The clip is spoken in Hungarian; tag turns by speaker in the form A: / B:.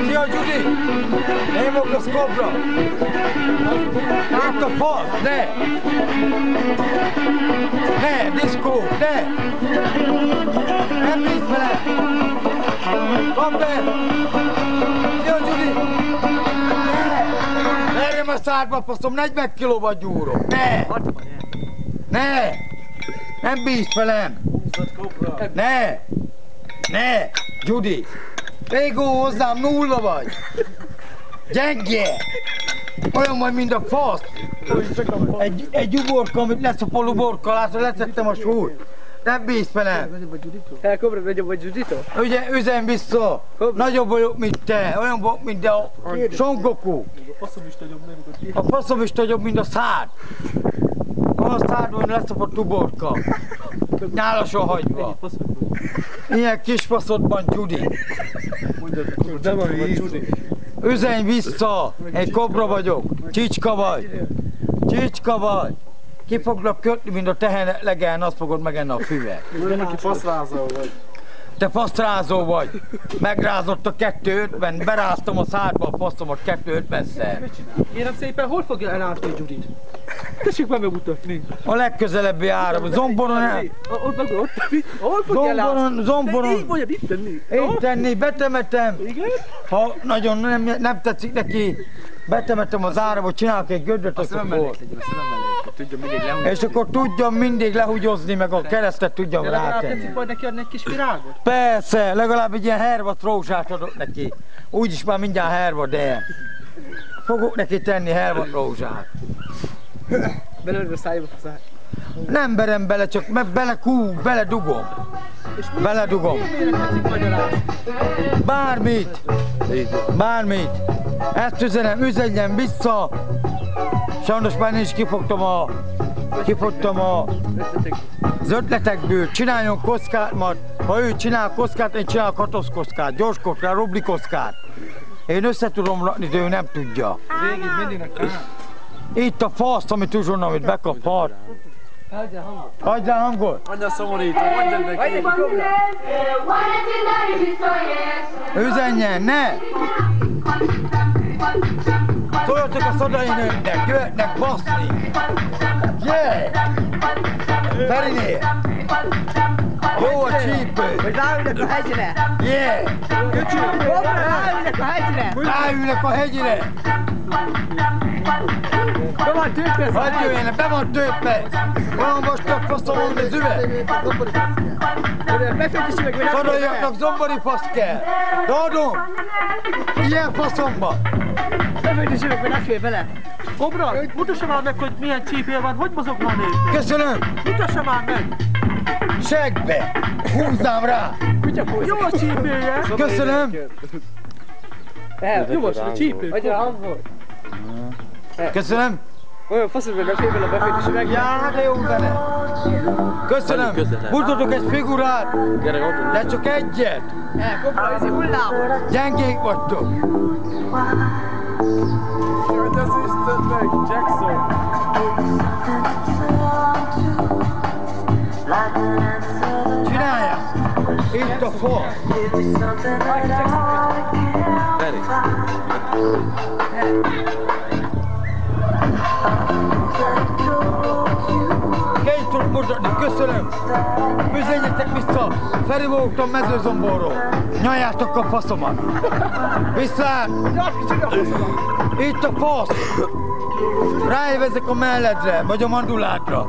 A: Szia, Gyuri! Én vagyok a Skobra! Itt a fasz, ne! Ne, diszkó, ne! Nem bízz vele! Kapd be! Szia, Gyuri! Ne! Merjem a szádba, faszom, 40 kilóba gyúrok! Ne! Ne! Nem bízz velem! Ne! Ne! Gyuri! Régó hozzám, nulla vagy! Gyenge! Olyan vagy, mint a fasz! Egy uborka, amit leszopol uborka, látod, leszettem a súlyt! Nem bízz velem!
B: Cobra, nagyobb vagy Judito?
A: Ugye, üzen vissza! Nagyobb vagyok, mint te! Olyan vagyok, mint a Son Goku! A faszom is nagyobb, mint a szád! A szádban leszopott uborka! Nyálason hagyva! Ilyen kis faszodban, Gyuri!
B: De van Judi.
A: Üzenj vissza! Egy kobra vagyok! Csicska vagy! Csicska vagy! Ki foglak kötni, mint a tehenet legeljen, azt fogod megenni a füvet.
B: Neki faszrázó vagy.
A: Te faszrázó vagy! Megrázott a 250, beráztam a szádba a faszomat 250-szer.
B: Kérem szépen, hol fogja elásni Judit? Tessék meg megmutatni.
A: A legközelebbi áram, Zomboron el...
B: Hol fogja elásni?
A: Zomboron...
B: Így vagy, itt tenni?
A: Így tenni, betemetem.
B: Igen?
A: Ha nagyon nem tetszik neki, betemetem az áramot, csinálok egy gödröt,
B: Azt nem mellék legyen, azt nem mellék. Tudjon mindig lehúgyozni.
A: és akkor tudjam mindig lehúgyozni, meg a keresztet tudjam
B: De legalább
A: rátenni.
B: tetszik majd neki adni egy kis virágot?
A: Persze, legalább egy ilyen hervat rózsát adok neki. Úgyis már mindjárt herva, de fogok neki tenni hervat rózsát.
B: Belőle a szájba faszál.
A: Nem berem bele, csak beledugom. Beledugom.
B: Miért tetszik magyarázni?
A: Bármit. Bármit. Ezt üzenem, üzenjen vissza. Sajnos már nincs kifogtam az ötletekből. Csináljon kockát, majd ha ő csinál kockát, én csinálok katoszkockát, gyors kockát, rubli kockát. Én össze tudom rakni, de ő nem tudja.
B: Végig mindig a
A: Itt a fasz, amit uzson, amit bekaphat. Adj rá hangot!
B: Anya szomorító, mondjad neki!
A: Üzenjen, ne! Szóljatok a szodai nőknek, jöhetnek baszni! Yeah! Ferinél! Jó a csípő!
C: Hogy ráülnek a hegyre!
A: Yeah!
C: Kobra, ráülnek a hegyre!
A: Ráülnek a hegyre!
C: Be van tűzve!
A: Hadd jöjjenek, be van tőpe! Olyan vastag faszom van az üveg!
C: Befejtesi meg, hogy
A: Szodaiaknak zombori fasz kell! De adom! Ilyen faszomba!
C: Befejtesi meg, hogy ne félj bele!
B: Kobra, mutassa már meg, hogy milyen csípél van, hogy mozog már nő?
A: Köszönöm!
B: Mutassa már meg!
A: Segbe! Húzzám rá!
B: Jó a csípéje!
A: Köszönöm!
B: Jó a csípő!
C: Adja a hangot!
A: Köszönöm!
C: Olyan faszod, hogy ne félj bele, befejtesi meg!
A: Já, de jó benne! Köszönöm! Mutatok egy figurát! De csak egyet!
C: Kobra, ez hullámos!
A: Gyengék vagytok!
B: Hogy az Isten meg, Jackson!
A: Csinálják! Itt a fasz! Két tudok mutatni, köszönöm! Üzenjetek vissza! Feri voltam Mezőzomborról! Nyaljátok a faszomat! Viszlát! Itt a fasz! Ráévezek a melledre, vagy a manduládra!